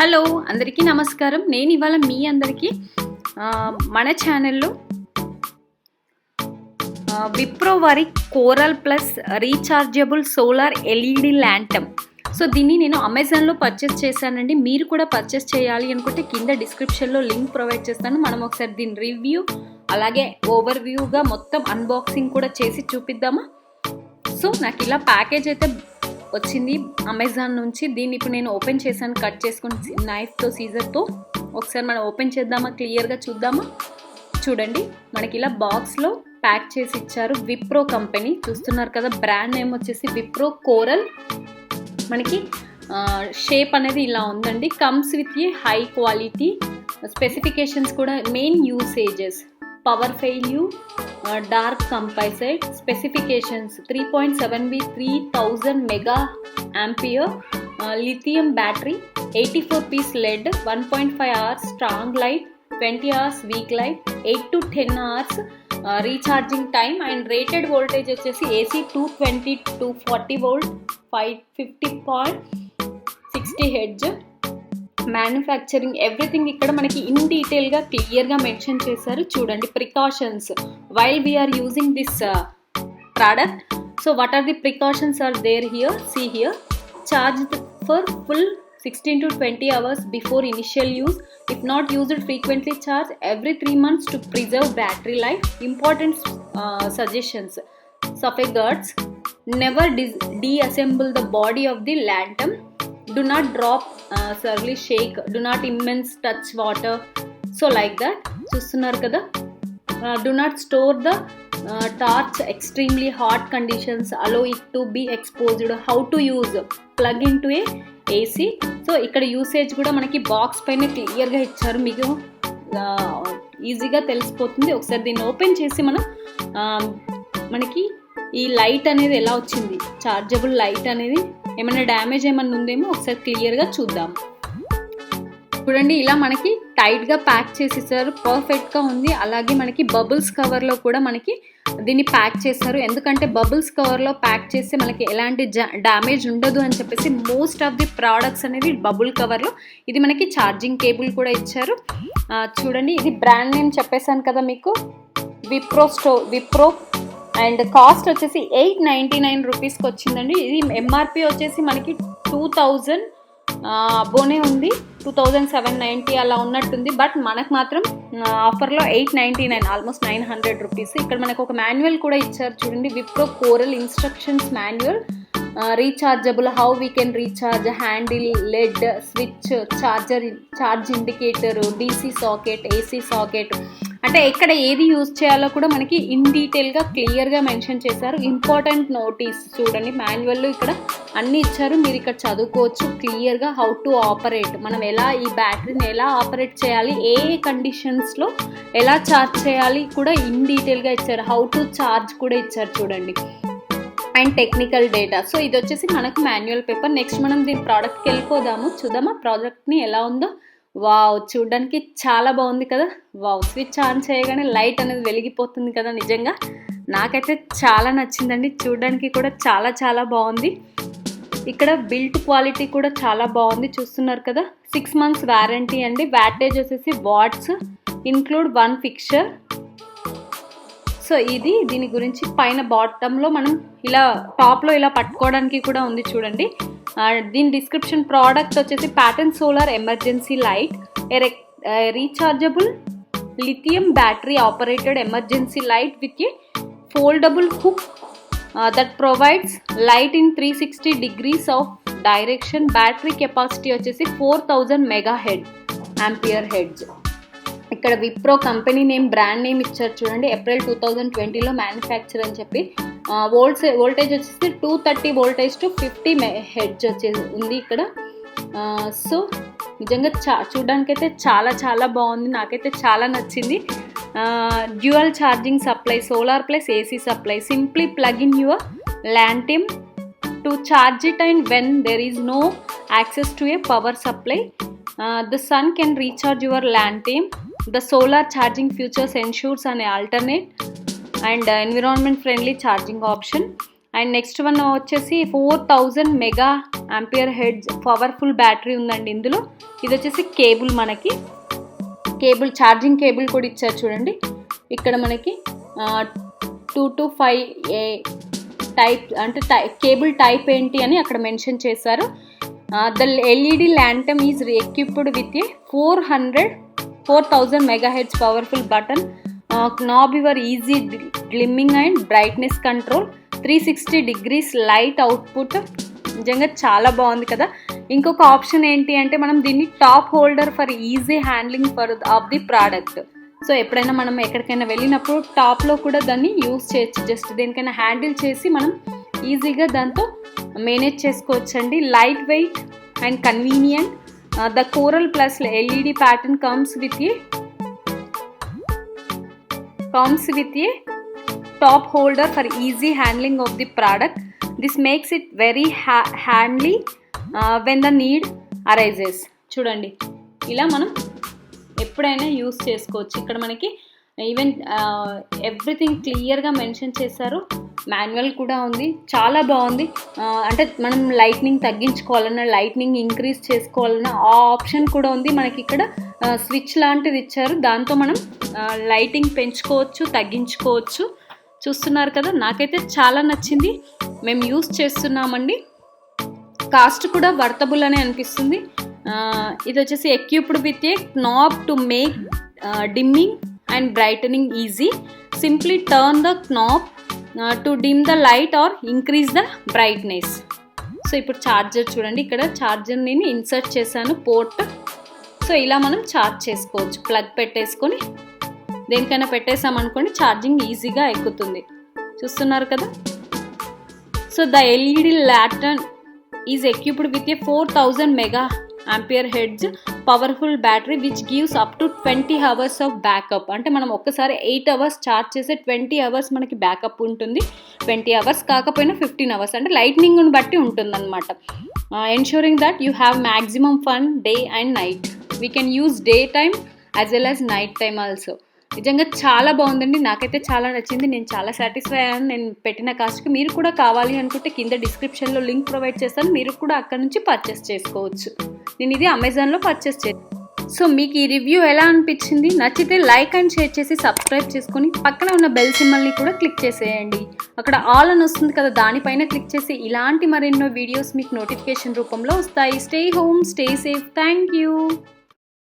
Hello అందరికీ నమస్కారం. నేను ఇవాళ మీ అందరికీ మన ఛానల్లో విప్రో వారి coral plus rechargeable solar LED lantern. So దీన్ని నేను అమెజాన్లో పర్చేస్ చేశానండి. మీరు కూడా పర్చేస్ చేయాలి అనుకుంటే కింద డిస్క్రిప్షన్లో లింక్ ప్రొవైడ్ చేస్తాను. మనం ఒకసారి దీని రివ్యూ అలాగే ఓవర్వ్యూగా మొత్తం అన్బాక్సింగ్ కూడా చేసి చూపిద్దామా. సో నాకు ఇలా ప్యాకేజ్ అయితే వచ్చింది అమెజాన్ నుంచి. దీన్ని ఇప్పుడు నేను ఓపెన్ చేశాను, కట్ చేసుకుని నైఫ్తో సీజర్తో. ఒకసారి మనం ఓపెన్ చేద్దామా, క్లియర్గా చూద్దామా. చూడండి, మనకి ఇలా బాక్స్లో ప్యాక్ చేసి ఇచ్చారు. విప్రో కంపెనీ చూస్తున్నారు కదా, బ్రాండ్ నేమ్ వచ్చేసి విప్రో కోరల్. మనకి షేప్ అనేది ఇలా ఉందండి. Comes with a high quality specifications కూడా. Main usages power failure, dark campsite specifications 3.7V 3000 mega ampere lithium battery, 84 piece LED, 1.5 hours strong light, 20 hours weak light, 8 to 10 hours recharging time. And rated voltage వచ్చేసి AC 220 to 40 volt, 550.60 hertz. Manufacturing everything ఇక్కడ మనకి in డీటెయిల్గా క్లియర్గా mention చేశారు. చూడండి, precautions while we are using this product. So what are the precautions are there here. See here, charge for full 16 to 20 hours before initial use. If not used frequently, charge every 3 months to preserve battery life. Important suggestions. Safeguards: never deassemble the body of the lantern. Do not drop, surely shake, do not immense touch water. So like that. చూస్తున్నారు కదా. Do not store the torch extremely hot conditions. Allow it to be exposed. How to use. Plug into a AC. So ఇక్కడ usage కూడా మనకి box పైన క్లియర్గా ఇచ్చారు. మీకు ఈజీగా తెలిసిపోతుంది. ఒకసారి దీన్ని ఓపెన్ చేసి మనకి ఈ లైట్ అనేది ఎలా వచ్చింది, చార్జబుల్ లైట్ అనేది ఏమైనా డ్యామేజ్ ఏమన్నా ఉందేమో ఒకసారి క్లియర్గా చూద్దాం. చూడండి, ఇలా మనకి టైట్గా ప్యాక్ చేసేసారు. పర్ఫెక్ట్గా ఉంది. అలాగే మనకి బబుల్స్ కవర్లో కూడా మనకి దీన్ని ప్యాక్ చేశారు. ఎందుకంటే బబుల్స్ కవర్లో ప్యాక్ చేస్తే మనకి ఎలాంటి డ్యామేజ్ ఉండదు అని చెప్పేసి మోస్ట్ ఆఫ్ ది ప్రోడక్ట్స్ అనేది బబుల్ కవర్లో. ఇది మనకి ఛార్జింగ్ కేబుల్ కూడా ఇచ్చారు. చూడండి, ఇది బ్రాండ్ నేమ్ చెప్పేశాను కదా మీకు, విప్రో. అండ్ కాస్ట్ వచ్చేసి 899 రూపీస్కి వచ్చిందండి. ఇది ఎంఆర్పి వచ్చేసి మనకి 2000 అబోనే ఉంది, 2790 అలా ఉన్నట్టుంది. బట్ మనకు మాత్రం ఆఫర్లో 899, ఆల్మోస్ట్ 900 రూపీస్. ఇక్కడ మనకు ఒక మాన్యువల్ కూడా ఇచ్చారు. చూడండి, Wipro coral instructions manual. Rechargeable, how we can recharge, handle, LED, switch, charge indicator, DC socket, AC socket, అంటే ఎక్కడ ఏది యూజ్ చేయాలో కూడా మనకి ఇన్ డీటెయిల్గా క్లియర్గా మెన్షన్ చేశారు. ఇంపార్టెంట్ నోటీస్ చూడండి, మాన్యువల్లో ఇక్కడ అన్నీ ఇచ్చారు. మీరు ఇక్కడ చదువుకోవచ్చు క్లియర్గా. హౌ టు ఆపరేట్, మనం ఎలా ఈ బ్యాటరీని ఎలా ఆపరేట్ చేయాలి, ఏ కండిషన్స్లో ఎలా ఛార్జ్ చేయాలి కూడా ఇన్ డీటెయిల్గా ఇచ్చారు. హౌ టు ఛార్జ్ కూడా ఇచ్చారు చూడండి. And technical data. సో ఇది వచ్చేసి మనకు మాన్యువల్ పేపర్. నెక్స్ట్ మనం దీని ప్రోడక్ట్కి వెళ్ళిపోదాము. చూద్దామా ప్రోడక్ట్ని ఎలా ఉందో. వావ్, చూడడానికి చాలా బాగుంది కదా. వావ్, స్విచ్ ఆన్ చేయగానే లైట్ అనేది వెలిగిపోతుంది కదా. నిజంగా నాకైతే చాలా నచ్చిందండి. చూడడానికి కూడా చాలా చాలా బాగుంది. ఇక్కడ బిల్ట్ క్వాలిటీ కూడా చాలా బాగుంది. చూస్తున్నారు కదా, 6 months వారంటీ అండి. వ్యాటేజ్ వచ్చేసి వాట్స్, ఇన్క్లూడ్ 1 ఫిక్చర్. సో ఇది దీని గురించి. పైన బాటంలో మనం ఇలా టాప్లో ఇలా పట్టుకోవడానికి కూడా ఉంది చూడండి. దీని డిస్క్రిప్షన్, ప్రోడక్ట్ వచ్చేసి pattern solar emergency light, rechargeable lithium battery operated emergency light with a foldable hook that provides light in 360 degrees of direction. Battery capacity వచ్చేసి 4000 మెగా ఆంపియర్ హెర్ట్జ్. ఇక్కడ Wipro company name, brand name ఇచ్చారు చూడండి. April 2020లో manufacture అని చెప్పి. Voltage వచ్చేసి 230 voltage to 50 hertz వచ్చేసి ఉంది ఇక్కడ. సో నిజంగా చూడడానికైతే చాలా చాలా బాగుంది. నాకైతే చాలా నచ్చింది. Dual charging supply, solar plus AC supply. Simply plug in your lantern to charge it and when there is no access to a power supply. The sun can recharge your lantern. The solar charging features ensures an alternate and environment friendly charging option. And next one వచ్చేసి 4000 mega ampere hertz powerful battery ఉందండి ఇందులో. ఇది వచ్చేసి cable, మనకి cable charging cable కూడా ఇచ్చారు చూడండి. ఇక్కడ మనకి 2 to 5 టైప్ అంటే కేబుల్ టైప్ ఏంటి అని అక్కడ మెన్షన్ చేశారు. The LED lantern is equipped with a 4000 megahertz powerful button, knob your easy dimming and brightness control, 360 degrees light output. నిజంగా చాలా బాగుంది కదా. ఇంకొక ఆప్షన్ ఏంటి అంటే మనం దీన్ని top holder for easy handling of the product. So ఎప్పుడైనా మనం ఎక్కడికైనా వెళ్ళినప్పుడు టాప్లో కూడా దాన్ని యూజ్ చేయొచ్చు. జస్ట్ దేనికైనా హ్యాండిల్ చేసి మనం ఈజీగా దాంతో మేనేజ్ చేసుకోవచ్చండి. Light weight and convenient. The coral plus LED pattern comes with A top holder for easy handling of the product. This makes it very Handley when the need arises. చూడండి, ఇలా మనం ఎప్పుడైనా use చేసుకోవచ్చు. ఇక్కడ మనకి even everything క్లియర్గా mention చేశారు. Manual కూడా ఉంది, చాలా బాగుంది. అంటే మనం లైట్నింగ్ తగ్గించుకోవాలన్నా, లైట్నింగ్ ఇంక్రీజ్ చేసుకోవాలన్నా ఆ ఆప్షన్ కూడా ఉంది. మనకి ఇక్కడ స్విచ్ లాంటిది ఇచ్చారు, దాంతో మనం లైటింగ్ పెంచుకోవచ్చు, తగ్గించుకోవచ్చు. చూస్తున్నారు కదా, నాకైతే చాలా నచ్చింది. మేము యూస్ చేస్తున్నామండి. కాస్ట్ కూడా వర్తబుల్ అనే అనిపిస్తుంది. ఇది వచ్చేసి equipped with a knob to make dimming and brightening easy. Simply turn the knob to dim the light or increase the brightness. So ఇప్పుడు ఛార్జర్ చూడండి, ఇక్కడ ఛార్జర్ నేను ఇన్సర్ట్ చేశాను పోర్ట్. సో ఇలా మనం ఛార్జ్ చేసుకోవచ్చు. ప్లగ్ పెట్టేసుకొని దేనికైనా పెట్టేసామనుకోండి ఛార్జింగ్ ఈజీగా ఎక్కుతుంది. చూస్తున్నారు కదా. So the LED lantern is equipped with a 4000 mega ampere hertz powerful battery which gives up to 20 hours of backup. అంటే మనం ఒక్కసారి 8 hours ఛార్జ్ చేస్తే 20 hours మనకి బ్యాకప్ ఉంటుంది. 20 hours కాకపోయినా 15 hours, అంటే లైట్నింగ్ని బట్టి ఉంటుందన్నమాట. Ensuring that you have maximum fun day and night. We can use day time as well as night time also. నిజంగా చాలా బాగుందండి, నాకైతే చాలా నచ్చింది. నేను చాలా సాటిస్ఫై అయ్యాను నేను పెట్టిన కాస్ట్కి. మీరు కూడా కావాలి అనుకుంటే కింద డిస్క్రిప్షన్లో లింక్ ప్రొవైడ్ చేస్తాను, మీరు కూడా అక్కడ నుంచి పర్చేస్ చేసుకోవచ్చు. నేను ఇది అమెజాన్లో పర్చేస్ చేశాను. సో మీకు ఈ రివ్యూ ఎలా అనిపించింది? నచ్చితే లైక్ అండ్ షేర్ చేసి సబ్స్క్రైబ్ చేసుకొని పక్కన ఉన్న బెల్ సింబల్ని కూడా క్లిక్ చేసేయండి. అక్కడ ఆల్ అని వస్తుంది కదా, దానిపైన క్లిక్ చేసి ఇలాంటి మరెన్నో వీడియోస్ మీకు నోటిఫికేషన్ రూపంలో వస్తాయి. Stay home, stay safe. Thank you.